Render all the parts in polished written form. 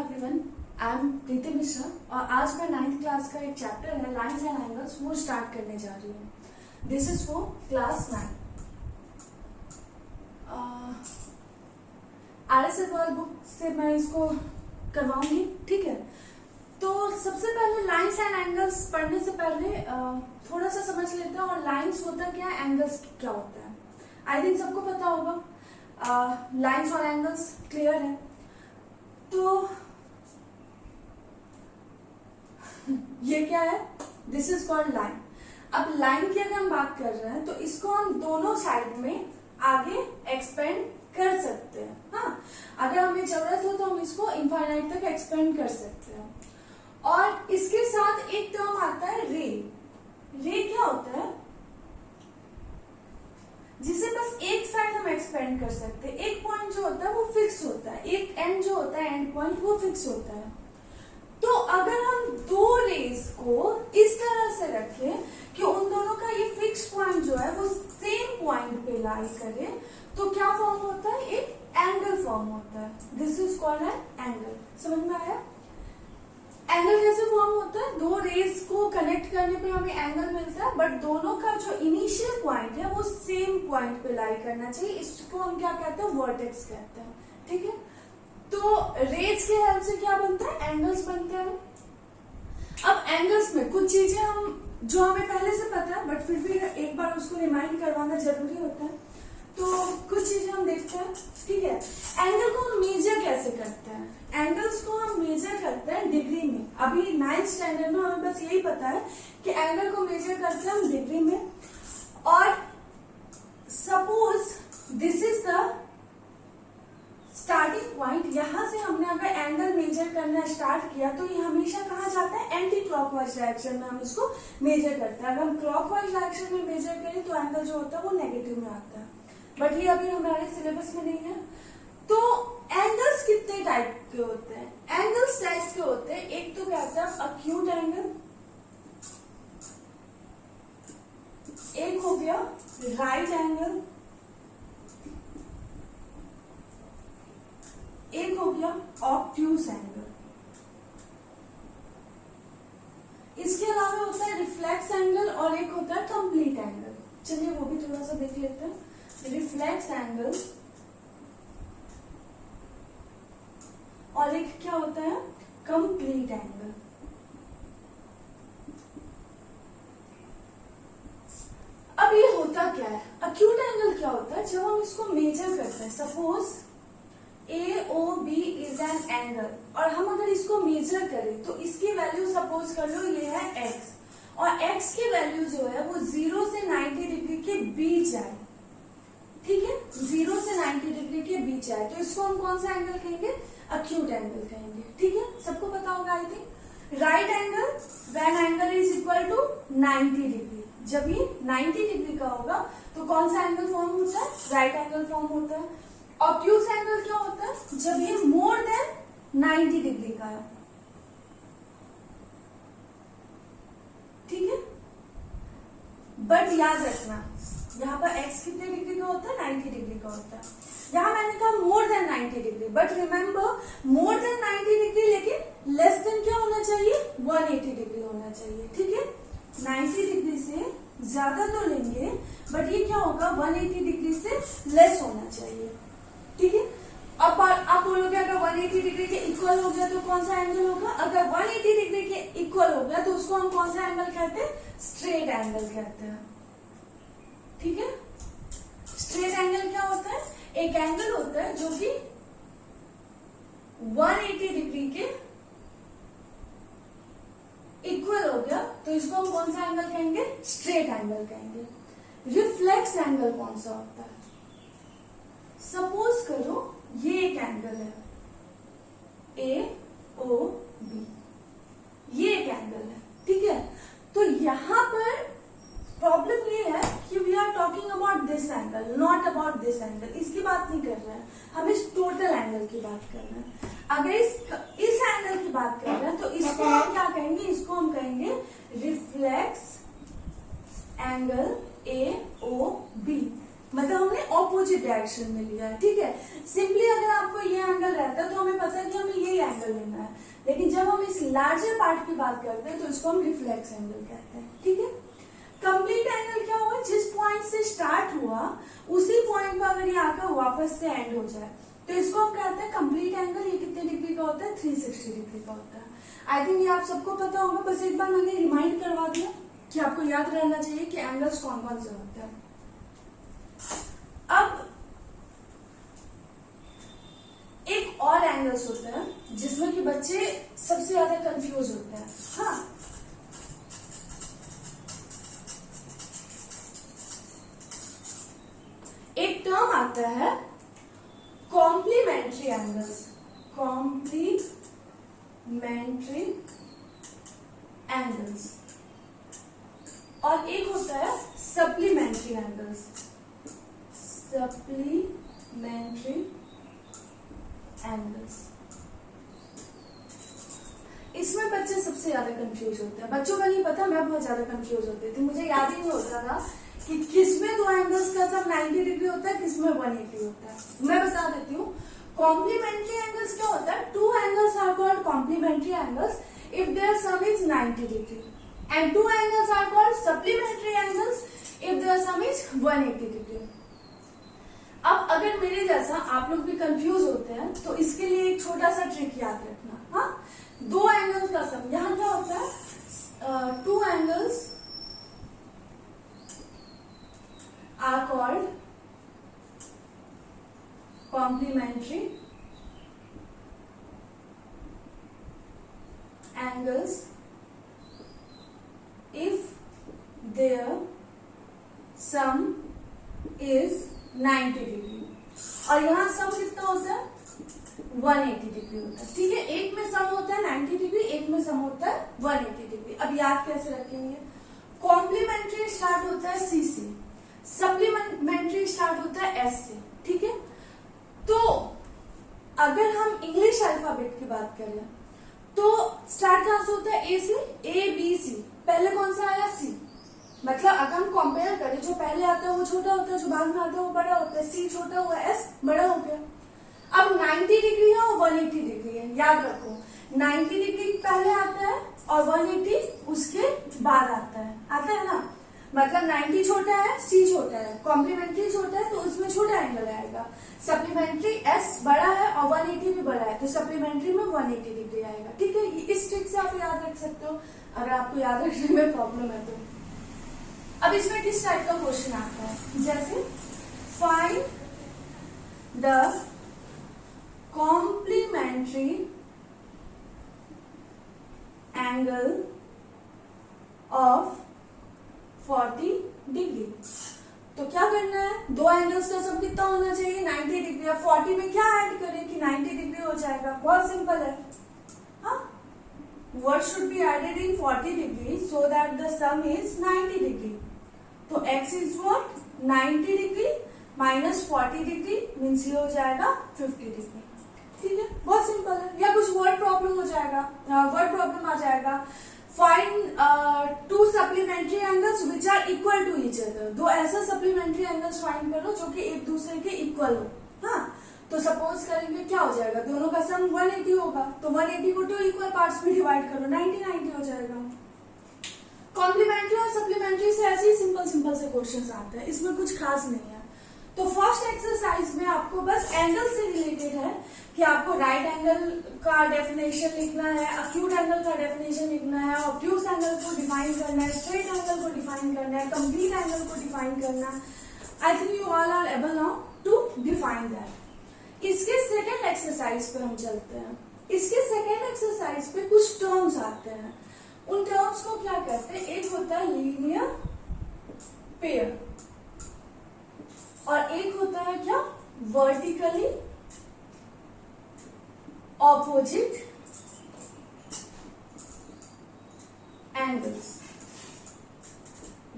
Everyone, I am प्रीति मिश्रा और आज मैं 9th क्लास का एक चैप्टर है लाइंस एंड एंगल्स वो स्टार्ट करने जा रही हूँ। This is for class 9। RSFR book से मैं इसको करवाऊंगी, ठीक है। तो सबसे पहले लाइंस एंड एंगल्स पढ़ने से पहले थोड़ा सा समझ लेते हैं और लाइंस होता क्या है, एंगल्स क्या होता है। आई थिंक सबको पता होगा लाइंस और एंगल्स क्लियर है। तो ये क्या है, दिस इज कॉल्ड लाइन। अब लाइन की अगर हम बात कर रहे हैं तो इसको हम दोनों साइड में आगे एक्सपेंड कर सकते हैं। हाँ, अगर हमें जरूरत हो तो हम इसको इनफाइनाइट तक एक्सपेंड कर सकते हैं। और इसके साथ एक टर्म आता है रे। रे क्या होता है, जिसे बस एक साइड हम एक्सपेंड कर सकते हैं। एक पॉइंट जो होता है वो फिक्स होता है, एक एंड जो होता है एंड पॉइंट वो फिक्स होता है। तो अगर हम दो रेज को इस तरह से रखें कि उन दोनों का ये फिक्स पॉइंट जो है वो सेम पॉइंट पे लाई करे तो क्या फॉर्म होता है, एक एंगल फॉर्म होता है। This is called an angle. समझ में आया? एंगल कैसे फॉर्म होता है, दो रेज को कनेक्ट करने पे हमें एंगल मिलता है, बट दोनों का जो इनिशियल पॉइंट है वो सेम पॉइंट पे लाई करना चाहिए। इसको हम क्या कहते हैं, वर्टेक्स कहते हैं, ठीक है। तो रेज के हेल्प से क्या बनता है, एंगल्स बनते हैं। अब एंगल्स में कुछ चीजें हम जो हमें पहले से पता है बट फिर भी एक बार उसको रिमाइंड करवाना जरूरी होता है। तो कुछ चीजें हम देखते हैं, ठीक है। एंगल को हम मेजर कैसे करते हैं, एंगल्स को हम मेजर करते हैं डिग्री में। अभी 9th स्टैंडर्ड में हमें बस यही पता है कि एंगल को मेजर करते हैं हम डिग्री में। और suppose this is the starting point, यहां से हमने अगर एंगल मेजर करना स्टार्ट किया तो ये हमेशा कहा जाता है एंटी क्लॉकवाइज डायरेक्शन में हम इसको मेजर करते हैं। अगर हम क्लॉकवाइज डायरेक्शन में मेजर करें तो एंगल जो होता है वो नेगेटिव में आता है, बट ये अभी हमारे सिलेबस में नहीं है। तो एंगल्स कितने टाइप के होते हैं, एंगल्स टाइप के होते हैं। एक तो कहते हैं अक्यूट एंगल, एक हो गया राइट एंगल, एक हो गया ऑब्ट्यूज एंगल। इसके अलावा होता है रिफ्लेक्स एंगल और एक होता है कंप्लीट एंगल। चलिए वो भी थोड़ा सा देख लेते हैं। रिफ्लेक्स एंगल और एक क्या होता है, कंप्लीट एंगल। अब ये होता क्या है, अक्यूट एंगल क्या होता है, जब हम इसको मेजर करते हैं। Suppose AOB is an angle और हम अगर इसको मेजर करें तो इसकी वैल्यू सपोज कर लो ये है x और x की वैल्यू जो है वो 0 से 90 डिग्री के बीच आए, ठीक है। 0 से 90 डिग्री के बीच आए तो इसको हम कौन सा एंगल कहेंगे, अक्यूट एंगल कहेंगे, ठीक है। सबको पता होगा I think. Right angle, when angle is equal to 90 degree, जब ये 90 डिग्री का होगा तो कौन सा एंगल फॉर्म होता है, राइट एंगल फॉर्म होता है। ऑब्ट्यूज एंगल क्या होता है, जब ये मोर देन 90 डिग्री का है, ठीक है। बट याद रखना यहाँ पर x कितने डिग्री का होता है, 90 डिग्री का होता है। यहाँ मैंने कहा more than 90 degree, but remember more than 90 degree लेकिन लेस देन क्या होना चाहिए, 180 डिग्री होना चाहिए, ठीक है। 90 डिग्री से ज्यादा तो लेंगे बट ये क्या होगा, 180 डिग्री से लेस होना चाहिए, ठीक है। अब आप बोलोगे अगर 180 डिग्री के इक्वल हो गया तो कौन सा एंगल होगा, अगर 180 डिग्री के इक्वल हो गया तो उसको हम कौन सा एंगल कहते हैं, स्ट्रेट एंगल कहते हैं, ठीक है। स्ट्रेट एंगल क्या होता है, एक एंगल होता है जो कि 180 डिग्री के इक्वल हो गया तो इसको हम कौन सा एंगल कहेंगे, स्ट्रेट एंगल कहेंगे। रिफ्लेक्स एंगल कौन सा होता है, सपोज करो ये एक एंगल है AOB, ये एक एंगल है, ठीक है। तो यहां पर प्रॉब्लम ये है कि we are talking about this angle, not about this angle. इसकी बात नहीं कर रहे हैं, हम इस टोटल एंगल की बात कर रहे हैं। अगर इस एंगल की बात कर रहे हैं तो इसको हम क्या कहेंगे, इसको हम कहेंगे रिफ्लेक्स एंगल AOB। मतलब हमने ऑपोजिट डायरेक्शन में लिया है, ठीक है। सिंपली अगर आपको ये एंगल रहता है तो हमें पता है कि हमें ये एंगल लेना है, लेकिन जब हम इस लार्जर पार्ट की बात करते हैं तो इसको हम रिफ्लेक्स एंगल कहते हैं। ठीक है, कंप्लीट एंगल क्या हुआ, जिस पॉइंट से स्टार्ट हुआ उसी पॉइंट पर अगर ये आकर वापस से एंड हो जाए तो इसको हम कहते हैं कंप्लीट एंगल। ये कितने डिग्री का होता है, 360 डिग्री का होता है। आई थिंक ये आप सबको पता होगा, बस एक बार मैंने रिमाइंड करवा दिया कि आपको याद रहना चाहिए कि एंगल्स कौन कौन से होते हैं। अब एक और एंगल्स होते हैं जिसमें कि बच्चे सबसे ज्यादा कंफ्यूज होते हैं। हाँ, एक टर्म आता है कॉम्प्लीमेंट्री एंगल्स, कॉम्प्लीमेंट्री एंगल्स, और एक होता है सप्लीमेंट्री एंगल्स, सप्लीमेंट्री एंगल्स। इसमें बच्चे सबसे ज्यादा कंफ्यूज होते हैं। बच्चों का नहीं पता, मैं बहुत ज्यादा कंफ्यूज होती थी, मुझे याद ही नहीं होता था कि किसमें दो एंगल्स का सब 90 डिग्री होता है, किसमें 180 होता है। मैं बता देती हूँ, कॉम्प्लीमेंट्री एंगल्स क्या होता है, two angles are called complementary angles if their sum is 90 degree, and two angles are called supplementary angles if their sum is 180 degree. अब अगर मेरे जैसा आप लोग भी कंफ्यूज होते हैं तो इसके लिए एक छोटा सा ट्रिक याद रखना। हाँ, दो एंगल्स का सम, यहां क्या होता है, two angles are called complementary angles if their sum is 90 degree, और यहाँ सम कितना होता है, 180 डिग्री होता है। ठीक है, एक में सम होता है 90 डिग्री, एक में सम होता है 180 डिग्री। अब याद कैसे रखेंगे, कॉम्प्लीमेंट्री स्टार्ट होता है सी से, सप्लीमेंट्री स्टार्ट होता है एस से। ठीक है, तो अगर हम इंग्लिश अल्फाबेट की बात करें तो स्टार्ट कहां से होता है, ए से, ए बी सी, पहले कौन सा आया, सी। मतलब अगर हम कंपेयर करें, जो पहले आता है वो छोटा होता है, जो बाद में आता है वो बड़ा होता है, सी छोटा हुआ, एस बड़ा हो गया। अब 90 डिग्री है और 180 डिग्री है, याद रखो 90 डिग्री पहले आता है और 180 उसके बाद आता है ना, मतलब 90 छोटा है, सी छोटा है, कॉम्प्लीमेंट्री छोटा है तो उसमें छोटा एंगल आएगा, सप्लीमेंट्री एस बड़ा है और 180 भी बड़ा है तो सप्लीमेंट्री में 180 डिग्री आएगा। ठीक है, इस ट्रिक से आप याद रख सकते हो अगर आपको याद रखने में प्रॉब्लम है तो। अब इसमें किस टाइप का क्वेश्चन आता है, जैसे find the complementary angle of 40 degree. तो क्या करना है, दो एंगल्स का सम कितना होना चाहिए, 90 डिग्री। अब 40 में क्या ऐड करें कि 90 डिग्री हो जाएगा, बहुत सिंपल है। हाँ, what should be added in 40 degree so that the sum is 90 degree? तो x is what, 90 degree minus 40 degree means ये हो जाएगा 50 डिग्री। ठीक है, बहुत सिंपल है। या कुछ वर्ड प्रॉब्लम हो जाएगा, वर्ड प्रॉब्लम आ जाएगा, find two supplementary angles which are equal to each other. दो ऐसा सप्लीमेंट्री एंगल्स फाइंड करो जो कि एक दूसरे के इक्वल हो। हाँ, तो सपोज करेंगे क्या हो जाएगा, दोनों का सम 180 होगा तो 180 को टू इक्वल पार्ट्स में डिवाइड करो, 90 हो जाएगा। कॉम्प्लीमेंट्री और सप्लीमेंट्री से ऐसे ही सिंपल से क्वेश्चंस आते हैं, इसमें कुछ खास नहीं है। तो फर्स्ट एक्सरसाइज में आपको बस एंगल से रिलेटेड है कि आपको राइट एंगल का डेफिनेशन लिखना है, अक्यूट एंगल का डेफिनेशन लिखना है, ऑब्ट्यूज एंगल को डिफाइन करना है, स्ट्रेट एंगल को डिफाइन करना है, कंप्लीट एंगल को डिफाइन करना है। I think you all are able now to define that. इसके सेकेंड एक्सरसाइज पे हम चलते हैं। इसके सेकेंड एक्सरसाइज पे कुछ टर्म्स आते हैं, उन टर्म्स को क्या कहते हैं, एक होता है लीनियर पेयर और एक होता है क्या, वर्टिकली ऑपोजिट एंगल्स।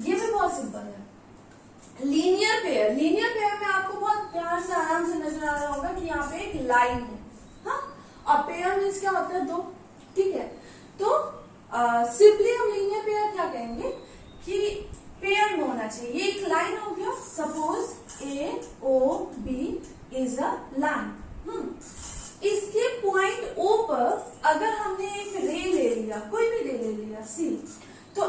ये भी बहुत सिंपल है। लीनियर पेयर में आपको बहुत प्यार से आराम से नजर आ रहा होगा कि यहाँ पे एक लाइन है। हाँ, और पेयर मीन्स क्या होता है, दो। ठीक है, तो सिंपली हम लीनियर पेयर क्या कहेंगे कि पेयर में होना चाहिए। ये एक लाइन हो गया, suppose A O B is a line.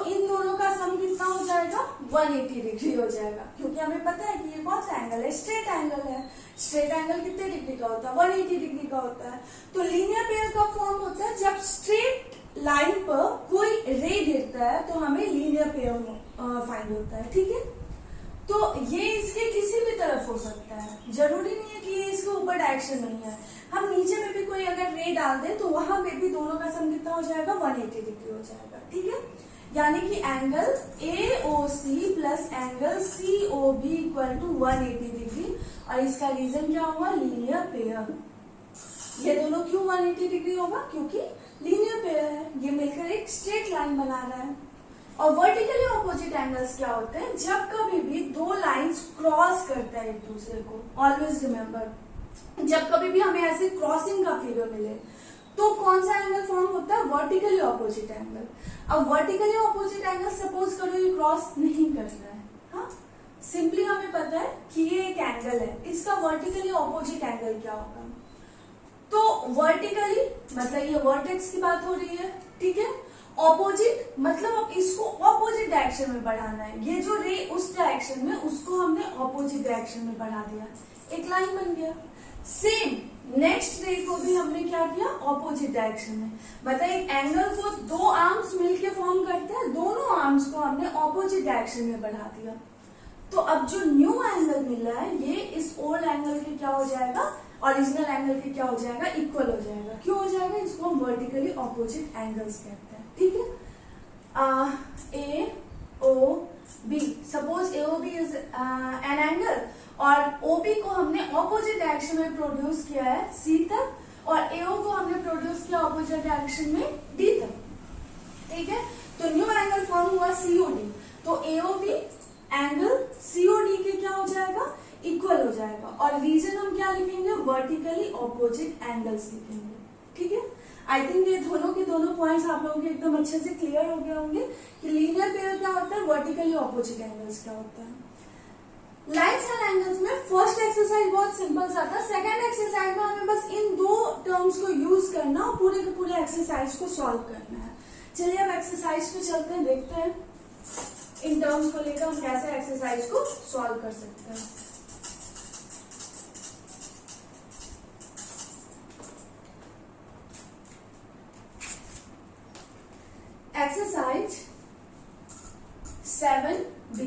इन दोनों का सम कितना हो जाएगा 180 डिग्री हो जाएगा, क्योंकि हमें पता है कि ये कौन सा एंगल है, स्ट्रेट एंगल है। स्ट्रेट एंगल कितने डिग्री का होता है 180 डिग्री का होता है। तो लीनियर पेयर का फॉर्म होता है जब स्ट्रेट लाइन पर कोई रे गिरता है तो हमें लीनियर पेयर फाइंड होता है, ठीक है। तो ये इसके किसी भी तरफ हो सकता है, जरूरी नहीं है कि ये इसके ऊपर डायरेक्शन नहीं है। हम नीचे में भी कोई अगर रे डाल दे तो वहां पे भी दोनों का सम कितना हो जाएगा 180 डिग्री हो जाएगा, ठीक है। यानी कि angle AOC plus angle COB equal to 180 degree, और इसका रीजन क्या हुआ, लीनियर पेयर। ये दोनों क्यों 180 डिग्री होगा, क्योंकि लीनियर पेयर है, ये मिलकर एक स्ट्रेट लाइन बना रहा है। और वर्टिकली ऑपोजिट एंगल्स क्या होते हैं, जब कभी भी दो लाइंस क्रॉस करते हैं एक दूसरे को, ऑलवेज रिमेम्बर, जब कभी भी हमें ऐसे क्रॉसिंग का फिगर मिले तो कौन सा एंगल फॉर्म होता है, वर्टिकली ऑपोजिट एंगल। अब वर्टिकली ऑपोजिट एंगल सपोज करो ये क्रॉस नहीं कर रहा है, हाँ, सिंपली हमें पता है कि ये एक एंगल है, इसका वर्टिकली ऑपोजिट एंगल क्या होगा। तो वर्टिकली मतलब ये वर्टेक्स की बात हो रही है, ठीक है। ऑपोजिट मतलब अब इसको ऑपोजिट डायरेक्शन में बढ़ाना है, ये जो रे उस डायरेक्शन में, उसको हमने ऑपोजिट डायरेक्शन में बढ़ा दिया, एक लाइन बन गया। सेम नेक्स्ट रे को भी हमने क्या किया, ऑपोजिट डायरेक्शन में। मतलब एक एंगल को दो आर्म्स मिलके फॉर्म करते हैं, दोनों आर्म्स को हमने ऑपोजिट डायरेक्शन में बढ़ा दिया। तो अब जो न्यू एंगल मिल रहा है ये इस ओल्ड एंगल के क्या हो जाएगा, ओरिजिनल एंगल के क्या हो जाएगा, इक्वल हो जाएगा। क्यों हो जाएगा, इसको हम वर्टिकली ऑपोजिट एंगल्स कहते हैं, ठीक है। AOB, suppose AOB is an angle, और OB को हमने ऑपोजिट डायरेक्शन में प्रोड्यूस किया है C तक, और AO को हमने प्रोड्यूस किया ऑपोजिट डायरेक्शन में D तक, ठीक है। तो न्यू एंगल फॉर्म हुआ COD, तो AOB एंगल COD के क्या हो जाएगा, इक्वल हो जाएगा। और रीजन हम क्या लिखेंगे, वर्टिकली ऑपोजिट एंगल्स लिखेंगे, ठीक है। आई थिंक ये दोनों के दोनों पॉइंट्स आप लोगों के एकदम अच्छे से क्लियर हो गए होंगे कि लीनियर पेयर क्या होता है, वर्टिकली ऑपोजिट एंगल्स क्या होता है। लाइन्स एंड एंगल्स में फर्स्ट एक्सरसाइज बहुत सिंपल सा था, सेकंड एक्सरसाइज में हमें बस इन दो टर्म्स को यूज करना और पूरे के पूरे एक्सरसाइज को सॉल्व करना है। चलिए अब एक्सरसाइज पे चलते हैं, देखते हैं इन टर्म्स को लेकर हम कैसे एक्सरसाइज को सॉल्व कर सकते हैं। एक्सरसाइज 7B,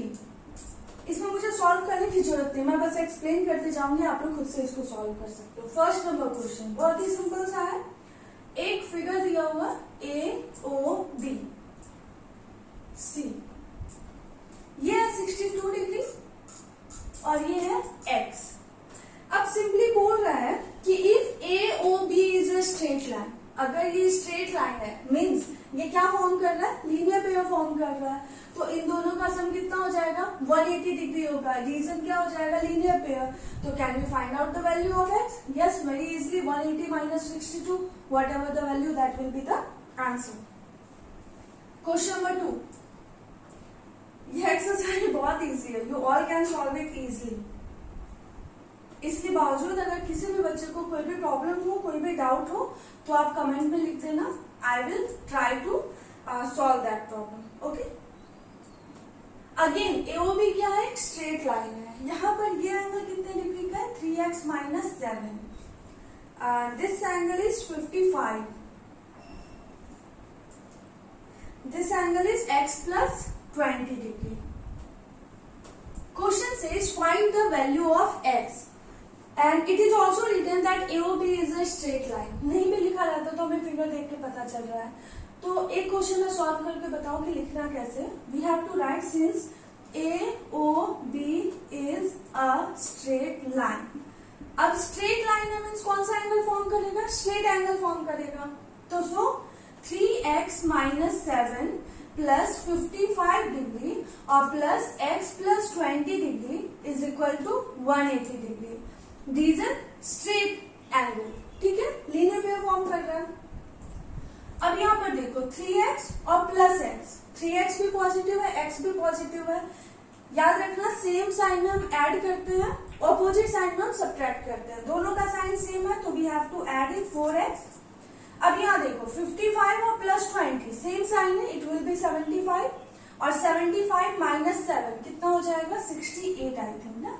इसमें मुझे सॉल्व करने की जरूरत नहीं, मैं बस एक्सप्लेन करते जाऊंगी, आप लोग खुद से इसको सॉल्व कर सकते हो। फर्स्ट नंबर क्वेश्चन बहुत ही सिंपल सा है, एक फिगर दिया हुआ AOB C, ये है 62 डिग्री और ये है X। अब सिंपली बोल रहा है कि if AOB is a straight line, अगर ये स्ट्रेट लाइन है मींस ये क्या फॉर्म कर रहा है, लीनियर पेयर फॉर्म कर रहा है, तो इन दोनों का सम कितना हो जाएगा 180 डिग्री होगा। रीजन क्या हो जाएगा, लीनियर पेयर। तो can we find out the value of x? Yes, very easily 180 minus 62, whatever the value that will be the answer. Question number 2, ये एक्सरसाइज बहुत इजी है, you all can solve it easily. इसके बावजूद अगर किसी भी बच्चे को कोई भी प्रॉब्लम हो, कोई भी डाउट हो, तो आप कमेंट में लिख देना, I will try to solve that problem, okay. Again AOB क्या है, एक स्ट्रेट लाइन है, यहाँ पर ये एंगल कितने डिग्री का है, 3x minus 7, this angle is 55, this angle is x plus 20 degree. Question says find the value of x and it is also written that AOB is a straight line। नहीं भी लिखा रहता तो हमें figure देख के पता चल रहा है। तो एक क्वेश्चन में सॉल्व करके बताओ कि लिखना कैसे। We have to write since AOB is a straight line। अब स्ट्रेट लाइन है मीन्स कौन सा एंगल फॉर्म करेगा, स्ट्रेट एंगल फॉर्म करेगा। तो so 3x minus 7 plus 55 degree और plus x plus 20 degree is equal to 180 degree. Reason straight angle, ठीक है, लीनियर पेयर फॉर्म कर रहा है। अब यहाँ पर देखो 3x और प्लस x, 3x भी पॉजिटिव है, x भी पॉजिटिव है। याद रखना सेम साइन में हम ऐड करते हैं, ऑपोजिट साइन में हम सब्ट्रैक्ट करते हैं। दोनों का साइन सेम है तो we have to add it 4x। अब यहाँ देखो 55 और प्लस 20 सेम साइन है, इट विल बी 75। और 75 माइनस 7 कितना हो जाएगा 68 आई थिंक ना,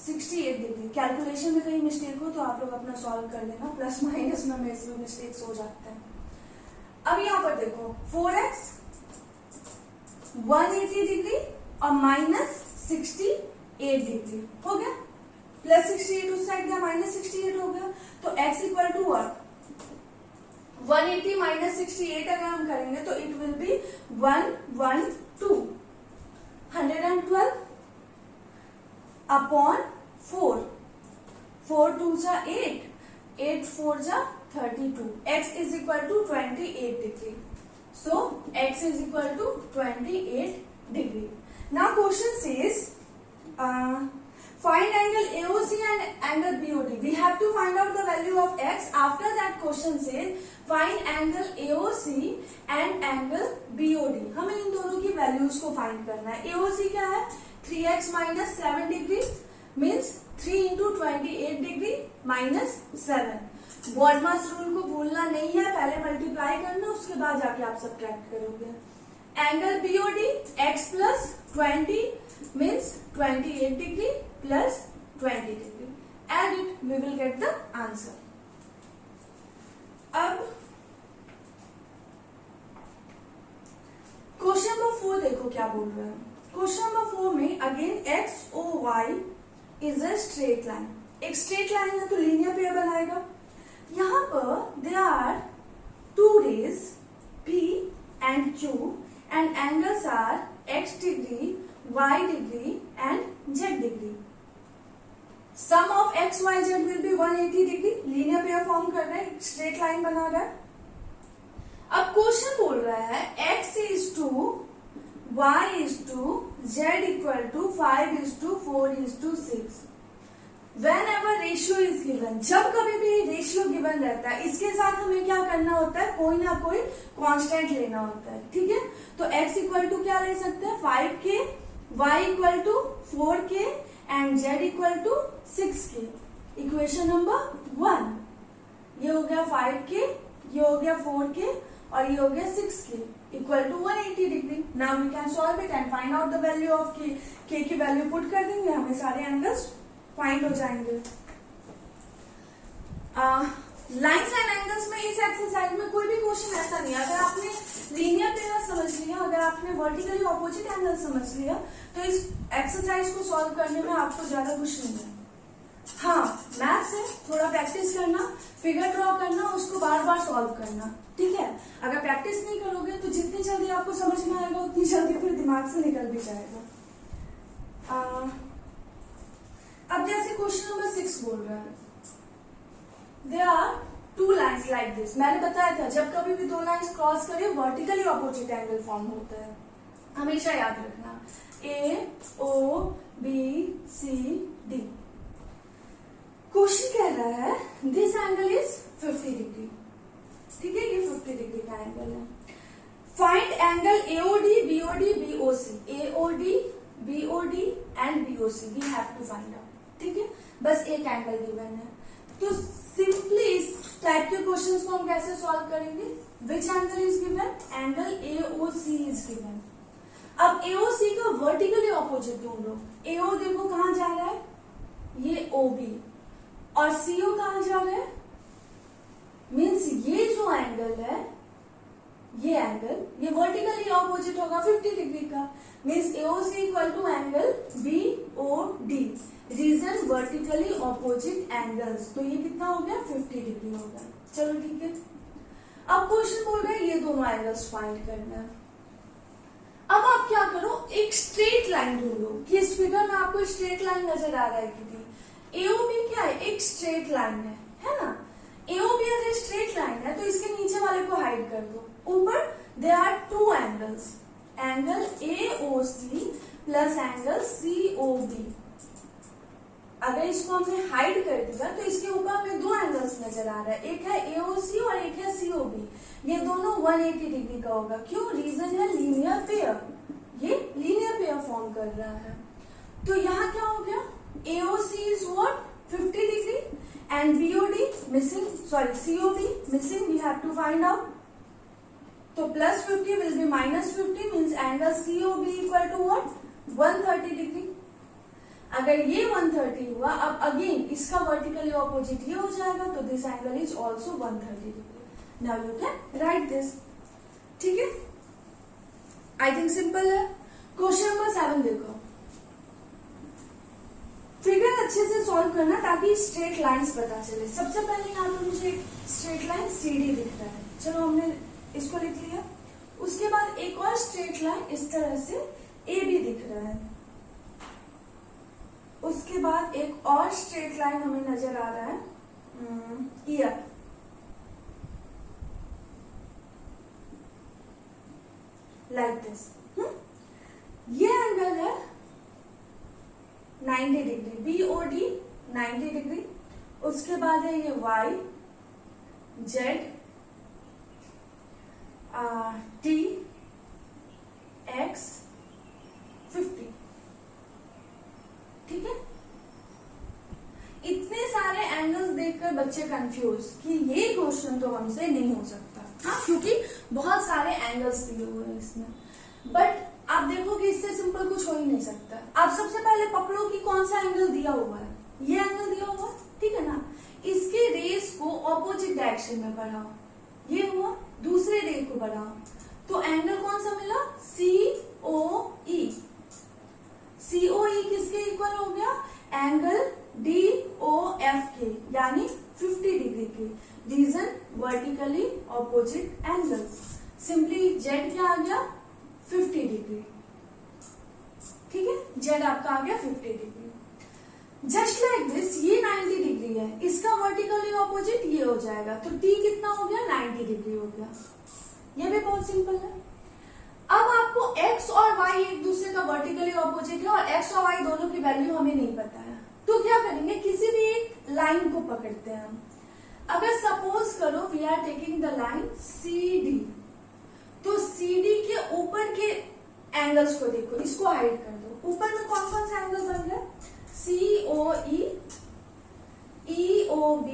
68 डिग्री। कैलकुलेशन में कहीं मिस्टेक हो तो आप लोग अपना सॉल्व कर लेना, प्लस माइनस में मेरे से मिस्टेक्स हो जाते हैं। अब यहाँ पर देखो 4x 180 डिग्री और माइनस 68 डिग्री हो गया, प्लस 68 उस साइड गया, माइनस 68 हो गया, तो x equal to what 180 minus 68 अगर हम करेंगे तो इट विल बी 112 112 अपॉन 4, 4 2 जा 8, 8 4 जा 32, x is equal to 28 degree. So x is equal to 28 degree. Now question says find angle AOC and angle BOD. We have to find out the value of x. After that question says find angle AOC and angle BOD. हमें इन दोनों की values को find करना है। AOC क्या है 3x minus 7 degree means 3 into 28 degree minus 7. BODMAS rule को भूलना नहीं है, पहले मल्टीप्लाई करना उसके बाद जाके आप सब्ट्रैक्ट करोगे। Angle BOD x plus 20 means 28 degree plus 20 degree, add it we will get the answer. अब क्वेश्चन नंबर 4 देखो क्या बोल रहा है। क्वेश्चन नंबर 4 में again X O Y is a straight line. एक स्ट्रेट लाइन है तो लीनियर पेयर बनाएगा। यहाँ पर there are two rays P and Q and angles are x degree, y degree and z degree. Sum of x, y, z will be 180 degree. Linear pair form कर रहे हैं, straight line बना रहा है। अब क्वेश्चन बोल रहा है x is to y is to z equal to 5 is to 4 is to 6. Whenever ratio is given, जब कभी भी रेशियो गिवन रहता है इसके साथ हमें क्या करना होता है, कोई ना कोई कांस्टेंट लेना होता है, ठीक है। तो x इक्वल टू क्या ले सकते हैं 5k, y equal to 4k and z equal to 6k। Equation number 1 ये हो गया 5k, ये हो गया 4k और ये हो गया 6k equal to 180 degree. Now we can solve it and find out the value of k की वैल्यू पुट कर देंगे, हमें सारे एंगल्स फाइंड हो जाएंगे। लाइंस एंड एंगल्स में इस एक्सरसाइज में कोई भी क्वेश्चन ऐसा नहीं है। अगर आपने लीनियर पेयर समझ लिया, अगर आपने वर्टिकली ऑपोजिट एंगल समझ लिया तो इस एक्सरसाइज को सॉल्व करने में आपको ज्यादा कुछ नहीं है। हाँ मैथ्स है, थोड़ा प्रैक्टिस करना, फिगर ड्रॉ करना, उसको बार बार सॉल्व करना, ठीक है। अगर प्रैक्टिस नहीं करोगे तो जितनी जल्दी आपको समझ में आएगा उतनी जल्दी फिर दिमाग से निकल भी जाएगा। अब जैसे क्वेश्चन नंबर 6 बोल रहा है there are two lines like this. मैंने बताया था जब कभी भी दो लाइंस क्रॉस करें वर्टिकली ऑपोजिट एंगल फॉर्म होता है, हमेशा याद रखना। A O B C D. Question कह रहा है दिस एंगल इज 50 डिग्री, ठीक है, ये 50 डिग्री का एंगल है। Find angle AOD BOD BOC. AOD BOD and BOC we have to find out, ठीक है। बस एक एंगल गिवन है तो सिंपली इस टाइप के क्वेश्चंस को हम कैसे सॉल्व करेंगे। Which angle is given, angle AOC is given. अब एओसी का वर्टिकली ऑपोजिट ढूंढो। एओ देखो कहां जा रहा है, ये ओबी, और सीओ कहां जा रहा है, मीन्स ये जो एंगल है ये एंगल ये वर्टिकली ऑपोजिट होगा 50 डिग्री का, means AOC equal to angle BOD. Reason vertically opposite angles, तो ये कितना हो गया 50 डिग्री होगा। चलो ठीक है। अब क्वेश्चन बोल रहे हैं ये दोनों एंगल्स फाइंड करना है। अब आप क्या करो, एक स्ट्रेट लाइन ढूंढो कि इस फिगर में आपको स्ट्रेट लाइन नजर आ रहा है कि नहीं। एओबी क्या है, एक स्ट्रेट लाइन है ना। एओबी अगर स्ट्रेट लाइन है तो इसके नीचे वाले को हाइड कर दो। ऊपर there are two angles, angle AOC plus angle COB. अगर इसको हमने हाइड कर दिया तो इसके ऊपर हमें दो एंगल्स नजर आ रहा है, एक है एओसी और एक है सीओबी। ये दोनों 180 डिग्री का होगा, क्यों, रीजन है लीनियर पेयर, ये लीनियर पेयर फॉर्म कर रहा है। तो यहाँ क्या हो गया, AOC is what 50 degree and BOD missing, sorry COB missing, we have to find out. तो plus 50 will be minus 50 means angle COB equal to what 130 degree. अगर ये 130 हुआ, अब अगेन इसका वर्टिकली ऑपोजिट ये हो जाएगा, तो this angle is also 130 degree. Now you can write this. ठीक है, आई थिंक सिंपल है। क्वेश्चन नंबर 7 देखो, फिगर अच्छे से सॉल्व करना ताकि स्ट्रेट लाइंस पता चले। सबसे पहले यहाँ पे मुझे एक स्ट्रेट लाइन CD दिख रहा है, चलो हमने इसको लिख लिया। उसके बाद एक और स्ट्रेट लाइन इस तरह से AB दिख रहा है। उसके बाद एक और स्ट्रेट लाइन हमें नजर आ रहा है EF। Like this. ये एंगल है 90 डिग्री, BOD 90 डिग्री। उसके बाद है ये Y, Z, T, X 50। ठीक है, इतने सारे एंगल्स देखकर बच्चे कंफ्यूज कि ये क्वेश्चन तो हमसे नहीं हो सकता। हाँ, क्योंकि बहुत सारे एंगल्स दिए हुए हैं इसमें। बट आप देखो कि इससे सिंपल कुछ हो ही नहीं सकता। आप सबसे पहले पकड़ो कि कौन सा एंगल दिया हुआ है। ये एंगल दिया हुआ, ठीक है ना, इसके रेस को ऑपोजिट डायरेक्शन में बढ़ाओ। ये हुआ, दूसरे रे को बढ़ाओ, तो एंगल कौन सा मिला COE। COE किसके इक्वल हो गया, एंगल DOF के, यानी 50 डिग्री के। Reason vertically opposite angle. Simply Z क्या आ गया 50 डिग्री। ठीक है, Z आपका आ गया 50 डिग्री। जस्ट लाइक दिस, ये 90 डिग्री है, इसका वर्टिकली ऑपोजिट ये हो जाएगा, तो T कितना हो गया 90 डिग्री हो गया। ये भी बहुत सिंपल है। अब आपको X और Y एक दूसरे का वर्टिकली ऑपोजिट है और X और Y दोनों की वैल्यू हमें नहीं पता है, तो क्या करेंगे, किसी भी एक लाइन को पकड़ते हैं हम। अगर सपोज करो we are taking the line CD, तो CD के ऊपर के एंगल्स को देखो, इसको हाइड कर दो। ऊपर में कौन कौन से एंगल बन रहे हैं, COE, EOB,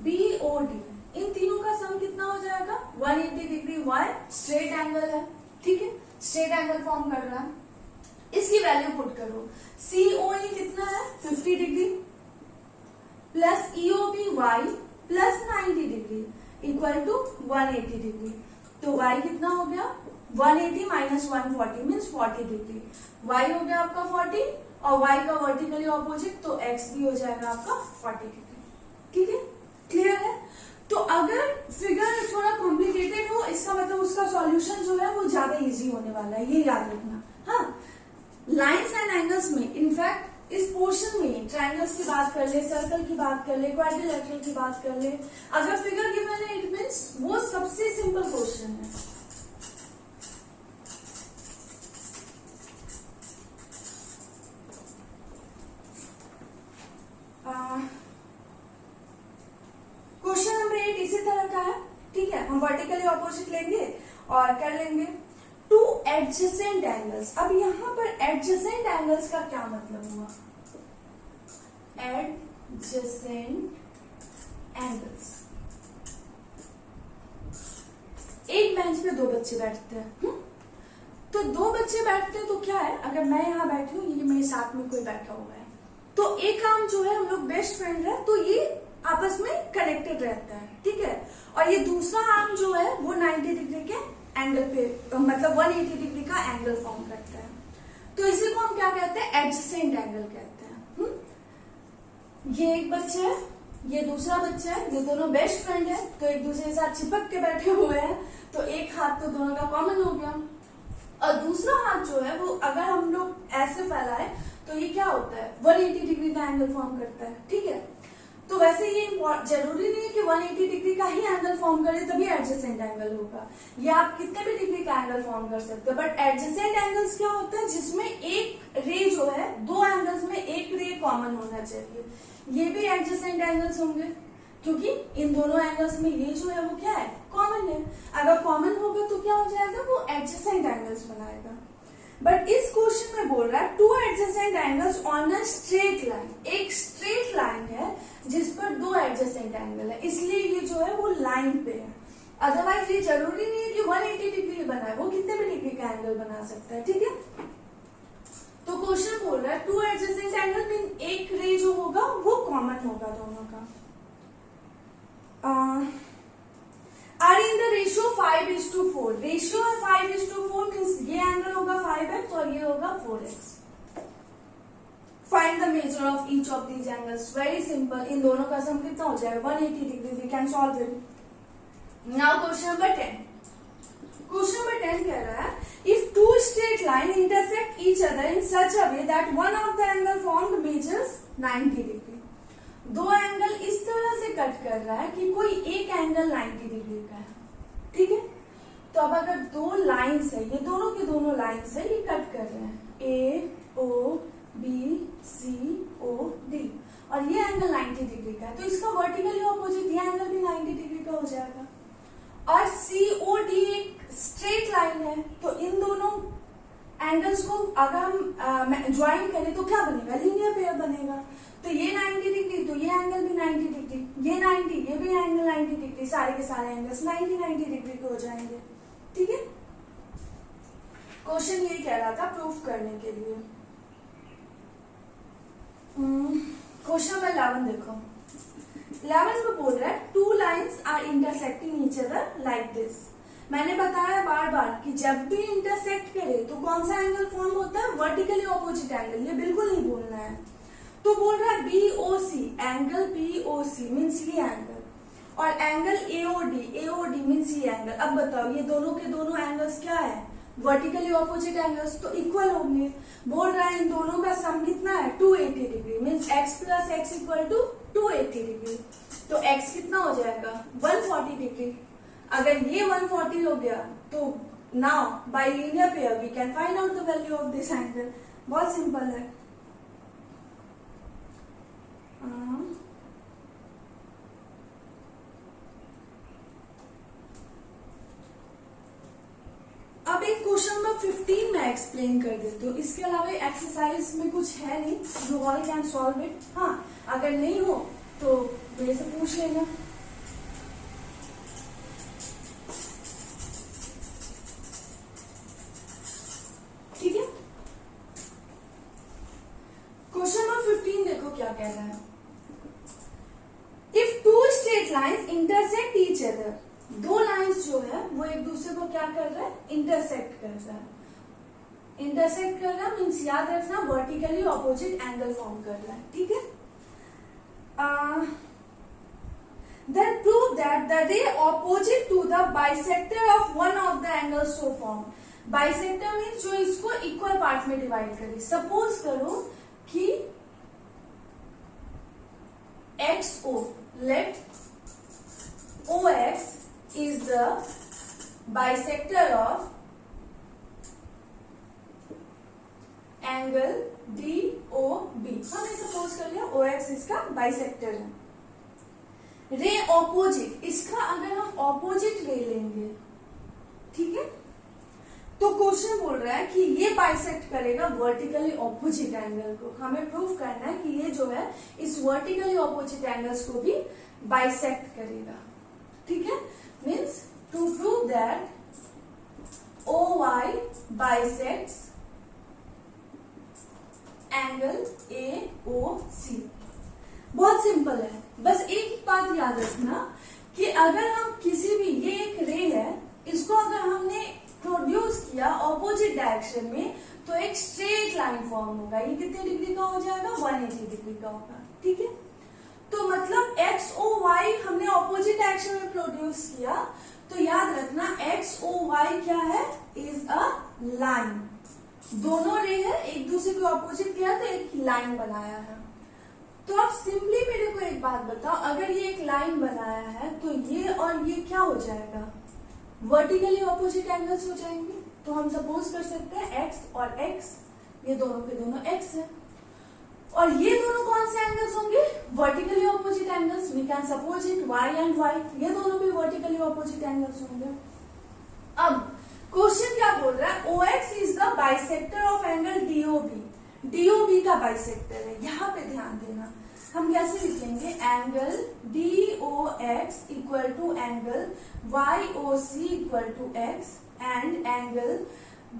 BOD। इन तीनों का सम कितना हो जाएगा 180 डिग्री। वाई, स्ट्रेट एंगल है, ठीक है, स्ट्रेट एंगल फॉर्म कर रहा है। इसकी वैल्यू पुट करो, COE कितना है 50 degree plus EOB Y plus 90 degree equal to 180 degree. तो Y कितना हो गया 180 माइनस 140 मीन्स 40 डिग्री। Y हो गया आपका 40 और Y का वर्टिकली ऑपोजिट, तो X भी हो जाएगा आपका 40 डिग्री। ठीक है, क्लियर है। तो अगर फिगर थोड़ा कॉम्प्लिकेटेड हो, इसका मतलब उसका सॉल्यूशन जो है वो ज्यादा इजी होने वाला है, ये याद रखना। हाँ, लाइंस एंड एंगल्स में, इनफैक्ट इस पोर्शन में ट्रायंगल्स की बात कर ले, सर्कल की बात कर ले, क्वाड्रिलेटरल की बात कर ले, अगर फिगर गिवन है इट मीन्स वो सबसे सिंपल क्वेश्चन है। क्वेश्चन नंबर 8 इसी तरह का है, ठीक है। हम वर्टिकली ऑपोजिट लेंगे और कर लेंगे टू एडजेसेंट एंगल्स। अब यहां पर एडजेसेंट एंगल्स का क्या मतलब हुआ, एडजेसेंट एंगल्स। एक बेंच पे दो बच्चे बैठते हैं, तो दो बच्चे बैठते हैं तो क्या है, अगर मैं यहां बैठी हूं, ये मेरे साथ में कोई बैठा हुआ है, तो एक आर्म जो है, हम लोग बेस्ट फ्रेंड है, तो ये आपस में कनेक्टेड रहता है, ठीक है। और ये दूसरा आर्म जो है वो 90 डिग्री के एंगल पे, मतलब 180 डिग्री का एंगल फॉर्म करता है। तो इसी को हम क्या कहते हैं, एडजेसेंट एंगल कहते हैं। ये एक बच्चा है, ये दूसरा बच्चा है, ये दोनों बेस्ट फ्रेंड है, तो एक दूसरे के साथ चिपक के बैठे हुए हैं, तो एक हाथ तो दोनों का कॉमन हो गया। और दूसरा हाथ जो है वो अगर हम लोग ऐसे फैलाए तो ये क्या होता है, 180 डिग्री का एंगल फॉर्म करता है, ठीक है। तो वैसे ये जरूरी नहीं है कि 180 डिग्री का ही एंगल फॉर्म करे तभी एडजेसेंट एंगल होगा, या आप कितने भी डिग्री का एंगल फॉर्म कर सकते हो। बट एडजेसेंट एंगल्स क्या होता है, जिसमें एक रे जो है, दो एंगल्स में एक रे कॉमन होना चाहिए। ये भी एडजेसेंट एंगल्स होंगे क्योंकि इन दोनों एंगल्स में ये जो है वो क्या है, कॉमन है। अगर कॉमन होगा तो क्या हो जाएगा, वो एडजेसेंट एंगल्स बनाएगा। बट इस क्वेश्चन में बोल रहा है two adjacent angles on a straight line. एक स्ट्रेट लाइन है जिस पर दो एडजेसेंट एंगल है, इसलिए ये जो है वो लाइन पे है। अदरवाइज ये जरूरी नहीं है कि 180 डिग्री बनाए, वो कितने भी डिग्री का एंगल बना सकता है, ठीक है। तो क्वेश्चन बोल रहा है टू एडजेसेंट एंगल मीन एक रे जो होगा वो कॉमन होगा दोनों का। Are in the ratio 5:4, ratio 5:4 means ये एंगल होगा 5x और ये होगा 4x। Find the measure of each of these angles, very simple, इन दोनों का सम कितना हो जाएगा 180 degree, we can solve it. Now question number 10, question number 10 कह रहा है if two straight line intersect each other in such a way that one of the angle formed measures 90 degree, दो एंगल इस तरह से कट कर रहा है कि कोई एक एंगल 90 डिग्री का है, ठीक है। तो अब अगर दो लाइंस है, ये दोनों के दोनों लाइंस है, ये कट कर रहे हैं ए ओ बी सी ओ डी और ये एंगल 90 डिग्री का है, तो इसका वर्टिकली ऑपोजिट ये एंगल भी 90 डिग्री का हो जाएगा। और सी ओ डी एक स्ट्रेट लाइन है, तो इन दोनों एंगल्स को अगर हम ज्वाइन करें तो क्या बनेगा, लीनियर पेयर बनेगा। तो ये 90 डिग्री तो ये एंगल भी 90 डिग्री, ये 90 ये भी एंगल 90 डिग्री, सारे के सारे एंगल्स 90 डिग्री के हो जाएंगे, ठीक है। क्वेश्चन ये कह रहा था प्रूफ करने के लिए। क्वेश्चन नंबर 11 देखो, 11 में बोल रहा है two lines are intersecting each other like this. मैंने बताया बार बार कि जब भी इंटरसेक्ट करे तो कौन सा एंगल फॉर्म होता है, वर्टिकली ऑपोजिट एंगल, ये बिल्कुल नहीं भूलना है। तो बोल रहा है बीओसी, एंगल बीओसी मीन्स ये एंगल, और एंगल एओडी मीन्स ये एंगल। अब बताओ ये दोनों के दोनों एंगल्स क्या है, वर्टिकली ऑपोजिट एंगल्स, तो इक्वल होंगे। बोल रहा है इन दोनों का सम कितना है 280 degree means x plus x equal to 280 degree. तो x कितना हो जाएगा 140 डिग्री। अगर ये 140 हो गया तो now by linear pair we can find out the value of this angle. बहुत सिंपल है। अब एक क्वेश्चन नंबर 15 में एक्सप्लेन कर देती हूँ, इसके अलावा एक्सरसाइज में कुछ है नहीं, you all can solve it. हाँ अगर नहीं हो तो मेरे से पूछ लेना। ठीक है, क्वेश्चन नंबर 15 देखो क्या कह रहा है। If two straight lines intersect each other, दो लाइंस जो है वो एक दूसरे को क्या कर रहा है, इंटरसेक्ट कर रहा है। इंटरसेक्ट कर रहा है मीन्स याद रखना वर्टिकली ऑपोजिट एंगल फॉर्म कर रहा है, ठीक है। Then prove that the ray opposite to the bisector of one of the angles so formed. Bisector means जो इसको इक्वल पार्ट में डिवाइड करे। सपोज करो कि XO, let OX is the bisector of angle DOB। हमने suppose कर लिया OX इसका बाइसेक्टर है। रे ऑपोजिट, इसका अगर हम ऑपोजिट रे लेंगे, ठीक है, तो क्वेश्चन बोल रहा है कि ये बाइसेक्ट करेगा वर्टिकली ऑपोजिट एंगल को। हमें प्रूफ करना है कि ये जो है इस वर्टिकली ऑपोजिट एंगल्स को भी बाइसेक्ट करेगा, ठीक है। Means to prove that OY bisects angle AOC। बहुत सिंपल है, बस एक बात याद रखना कि अगर हम किसी भी, ये एक रे है, इसको अगर हमने प्रोड्यूस किया ऑपोजिट डायरेक्शन में तो एक स्ट्रेट लाइन फॉर्म होगा। ये कितने डिग्री का हो जाएगा 180 डिग्री का होगा, ठीक है। तो मतलब XOY हमने ऑपोजिट डायरेक्शन में प्रोड्यूस किया, तो याद रखना XOY क्या है, इज अ लाइन। दोनों रे है, एक दूसरे को ऑपोजिट किया तो एक लाइन बनाया है। तो आप सिंपली मेरे को एक बात बताओ, अगर ये एक लाइन बनाया है तो ये और ये क्या हो जाएगा, वर्टिकली ऑपोजिट एंगल्स हो जाएंगे। तो हम सपोज कर सकते हैं x और x, ये दोनों के दोनों x है, और ये दोनों कौन से एंगल्स होंगे, vertically opposite angles. We can suppose it y एंड y, ये दोनों भी वर्टिकली ऑपोजिट एंगल्स होंगे। अब क्वेश्चन क्या बोल रहा है, OX is the bisector of angle DOB। DOB का बाइसेक्टर है, यहाँ पे ध्यान देना। हम कैसे लिखेंगे, angle DOB AOX equal to angle YOC equal to X and angle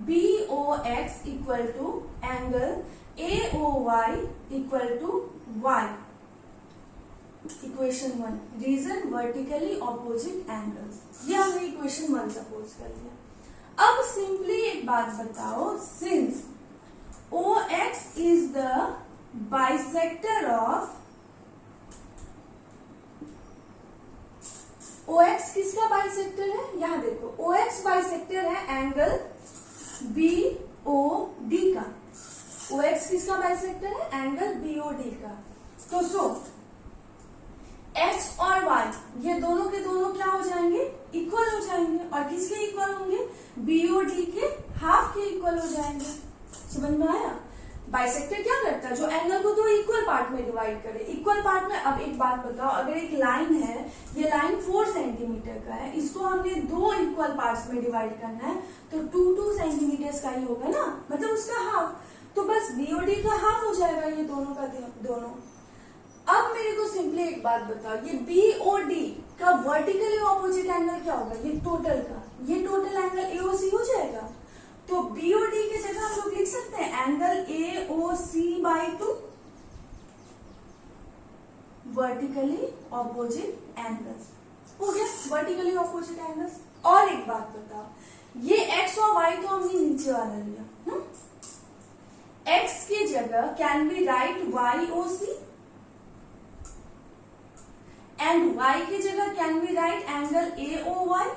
BOX equal to angle AOY equal to Y. Equation 1 reason vertically opposite angles, ये हमने इक्वेशन 1 सपोज कर लिया। अब सिंपली एक बात बताओ, since OX is the bisector of OX किसका bisector है, यहां देखो OX बाइसेक्टर है एंगल BOD का। OX किसका बाइसेक्टर है, एंगल BOD का। तो सो X और Y ये दोनों के दोनों क्या हो जाएंगे, इक्वल हो जाएंगे। और किसके इक्वल होंगे, BOD के हाफ के इक्वल हो जाएंगे। समझ में आया? बाइसेक्टर क्या करता है, जो एंगल को दो इक्वल पार्ट में डिवाइड करे। इक्वल पार्ट में, अब एक बात बताओ, अगर एक लाइन है, ये लाइन 4 सेंटीमीटर का है, इसको हमने दो इक्वल पार्ट्स में डिवाइड करना है, तो 2 सेंटीमीटर का ही होगा ना, मतलब उसका हाफ। तो बस BOD का हाफ हो जाएगा ये दोनों का दोनों। अब मेरे को सिंपली एक बात बताओ, ये BOD का वर्टिकली ऑपोजिट एंगल क्या होगा, ये टोटल का, ये टोटल एंगल AOC हो जाएगा। तो BOD की जगह हम लोग लिख सकते हैं angle AOC/2 vertically opposite angles. हो गया वर्टिकली ऑपोजिट एंगल्स। और एक बात बताओ, ये X और Y तो हमने नीचे वाला लिया, X की जगह can we write YOC and Y की जगह can we write angle AOY।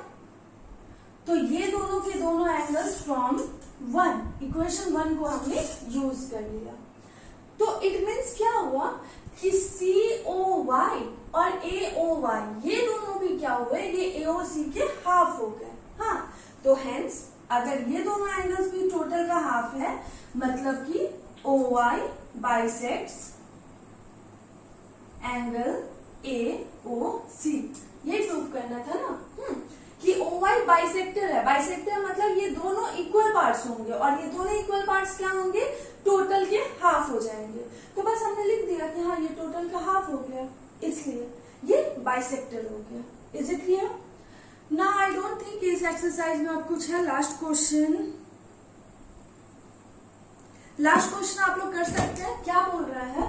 तो ये दोनों के दोनों एंगल्स फ्रॉम 1, इक्वेशन 1 को हमने यूज कर लिया। तो इट मीन्स क्या हुआ कि COY और AOY ये दोनों भी क्या हुए, ये AOC के हाफ हो गए। हाँ, तो हेंस अगर ये दोनों एंगल्स भी टोटल का हाफ है, मतलब कि OY बाइसेक्ट्स एंगल AOC। ये प्रूव करना था ना कि OY बाइसेक्टर है। बाइसेक्टर मतलब ये दोनों इक्वल पार्ट्स होंगे, और ये दोनों इक्वल पार्ट्स क्या होंगे, टोटल के हाफ हो जाएंगे। तो बस हमने लिख दिया कि हाँ ये टोटल का हाफ हो गया, इसलिए ये बाइसेक्टर हो गया। Is it clear? ना आई डोंट थिंक इस एक्सरसाइज में अब कुछ है। लास्ट क्वेश्चन आप लोग कर सकते हैं। क्या बोल रहा है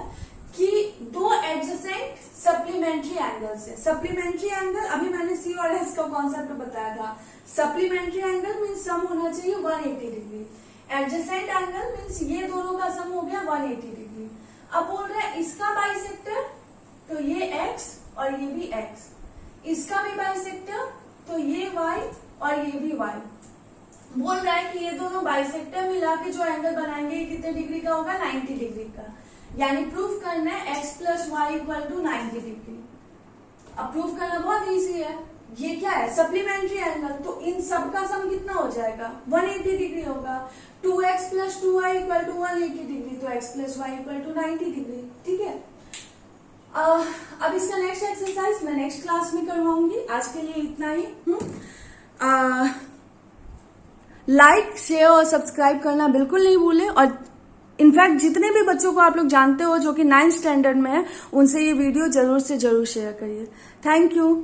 कि दो एडजेसेंट सप्लीमेंट्री एंगल्स है। सप्लीमेंट्री एंगल अभी मैंने C और S का कॉन्सेप्ट बताया था। सप्लीमेंट्री एंगल मीन्स सम होना चाहिए 180 डिग्री। एडजेसेंट एंगल मीन्स ये दोनों का सम हो गया 180 डिग्री। अब बोल रहा है इसका बाइसेक्टर, तो ये X और ये भी X, इसका भी बाइसेक्टर, तो ये Y और ये भी Y। बोल रहा है कि ये दोनों बाइसेक्टर मिला के जो एंगल बनाएंगे ये कितने डिग्री का होगा, 90 डिग्री का। यानी प्रूफ करना है X + Y = 90 डिग्री। अब प्रूफ करना बहुत इजी है। ये क्या है, सप्लीमेंट्री एंगल, तो इन सब का सम कितना हो जाएगा, 180 डिग्री होगा। 2X + 2Y = 180 डिग्री, तो X + Y = 90 डिग्री। ठीक है। अब इसका नेक्स्ट एक्सरसाइज मैं नेक्स्ट क्लास में करवाऊंगी। आज के लिए इतना ही। लाइक, शेयर और सब्सक्राइब करना बिल्कुल नहीं भूलें। और इनफैक्ट जितने भी बच्चों को आप लोग जानते हो जो कि 9th स्टैंडर्ड में है, उनसे ये वीडियो जरूर से जरूर शेयर करिए। Thank you.